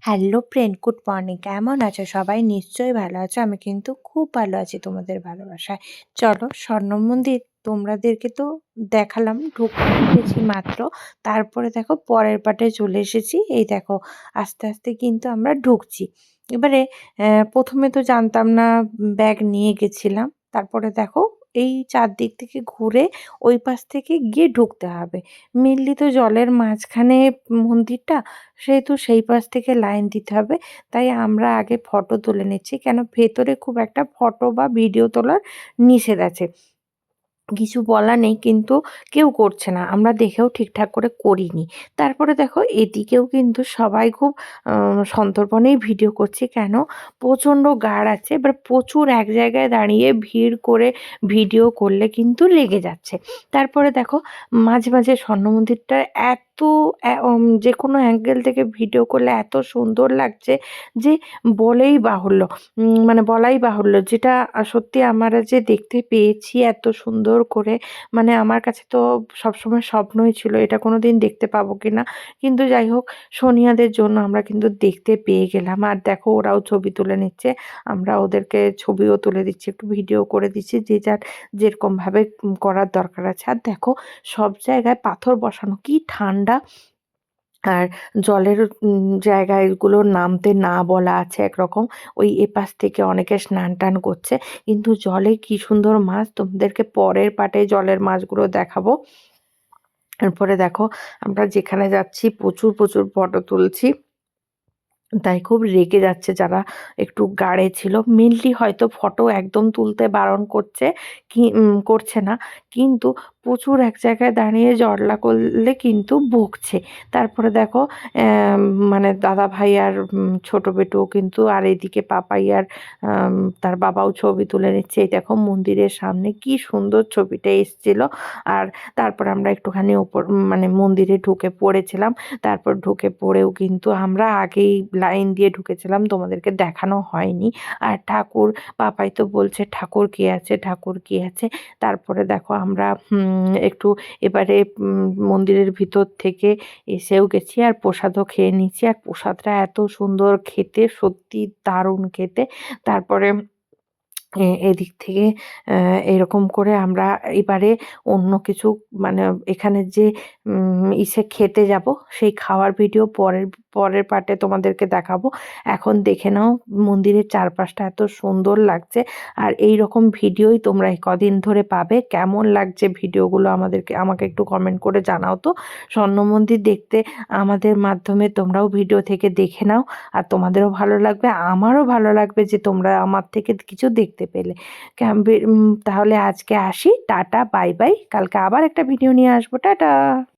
Hello friend, good morning. কেমন আছো সবাই? নিশ্চয়ই ভালো আছো। আমি কিন্তু খুব ভালো আছি তোমাদের ভালোবাসায়। চলো, স্বর্ণ মন্দির তোমাদেরকে তো দেখালাম, ঢুকেছি মাত্র। তারপরে দেখো পরের পাটে চলে এসেছি। এই দেখো, আস্তে আস্তে কিন্তু আমরা ঢুকছি। এবারে প্রথমে তো জানতাম না, ব্যাগ নিয়ে গেছিলাম। তারপরে দেখো, এই চারদিক থেকে ঘুরে ওই পাশ থেকে গিয়ে ঢুকতে হবে। মেনলি তো জলের মাঝখানে মন্দিরটা, সেহেতু সেই পাশ থেকে লাইন দিতে হবে। তাই আমরা আগে ফটো তুলে নিচ্ছি, কেন ভেতরে খুব একটা ফটো বা ভিডিও তোলার নিষেধ আছে। কিছু বলা নেই, কিন্তু কেউ করছে না। আমরা দেখেও ঠিকঠাক করে করিনি। তারপরে দেখো, এদিকেও কিন্তু সবাই খুব সন্তর্পণেই ভিডিও করছে। কেন? প্রচণ্ড গাড় আছে। এবার প্রচুর এক জায়গায় দাঁড়িয়ে ভিড় করে ভিডিও করলে কিন্তু লেগে যাচ্ছে। তারপরে দেখো, মাঝে মাঝে স্বর্ণ মন্দিরটা এত যেকোনো অ্যাঙ্গেল থেকে ভিডিও করলে এত সুন্দর লাগছে যে বলেই বাহুল্য। মানে বলাই বাহুল্য। যেটা সত্যি আমরা যে দেখতে পেয়েছি এত সুন্দর করে, মানে আমার কাছে তো সবসময় স্বপ্নই ছিল এটা কোনোদিন দেখতে পাবো কিনা। কিন্তু যাই হোক, সোনিয়াদের জন্য আমরা কিন্তু দেখতে পেয়ে গেলাম। আর দেখো, ওরাও ছবি তুলে নিচ্ছে। আমরা ওদেরকে ছবিও তুলে দিচ্ছি, একটু ভিডিও করে দিচ্ছি, যে যার যেরকমভাবে করার দরকার আছে। আর দেখো, সব জায়গায় পাথর বসানো, কি ঠান্ডা। আর জলের জায়গাগুলোর নামতে না বলা আছে একরকম। ওই এপাশ থেকে অনেকে স্নান-টান করছে। কিন্তু জলে কি সুন্দর মাছ, তোমাদেরকে পরের পার্টে জলের মাছগুলো দেখাবো। এরপরে দেখো, আমরা যেখানে যাচ্ছি প্রচুর, প্রচুর ফটো তুলছি। তাই খুব রেগে যাচ্ছে যারা একটু গাড়ে ছিল। মেইনলি হয়তো ফটো একদম তুলতে বারণ করছে, করছে না। কিন্তু প্রচুর এক জায়গায় দাঁড়িয়ে জটলা করলে কিন্তু বকছে। তারপরে দেখো, মানে দাদাভাই আর ছোট বেটুও কিন্তু, আর এদিকে পাপাই আর তার বাবাও ছবি তুলে নিচ্ছে। এই দেখো, মন্দিরের সামনে কি সুন্দর ছবিটা এসছিল। আর তারপর আমরা একটুখানি ওপর, মানে মন্দিরে ঢুকে পড়েছিলাম। তারপর ঢুকে পড়েও কিন্তু আমরা আগেই লাইন দিয়ে ঢুকেছিলাম, তোমাদেরকে দেখানো হয়নি। আর ঠাকুর, পাপাই তো বলছে ঠাকুর কে আছে, ঠাকুর কে আছে। তারপরে দেখো, আমরা একটু এবারে মন্দিরের ভিতর থেকে এসেও গেছি, আর প্রসাদও খেয়ে নিচ্ছি। আর প্রসাদটা এত সুন্দর খেতে, সত্যি দারুণ খেতে। তারপরে এদিক থেকে এরকম করে আমরা এবারে অন্য কিছু, মানে এখানে যে ইসে খেতে যাব, সেই খাওয়ার ভিডিও পরের পরের পার্টে তোমাদেরকে দেখাবো। এখন দেখে নাও, মন্দিরের চারপাশটা এত সুন্দর লাগছে। আর এই রকম ভিডিওই তোমরা এই কদিন ধরে পাবে। কেমন লাগছে ভিডিওগুলো আমাকে একটু কমেন্ট করে জানাও তো। স্বর্ণ মন্দির দেখতে আমাদের মাধ্যমে তোমরাও ভিডিও থেকে দেখে নাও, আর তোমাদেরও ভালো লাগবে, আমারও ভালো লাগবে যে তোমরা আমার থেকে কিছু দেখতে পেলে। তাহলে আজকে আসি, টাটা, বাই বাই। কালকে আবার একটা ভিডিও নিয়ে আসবো। টাটা।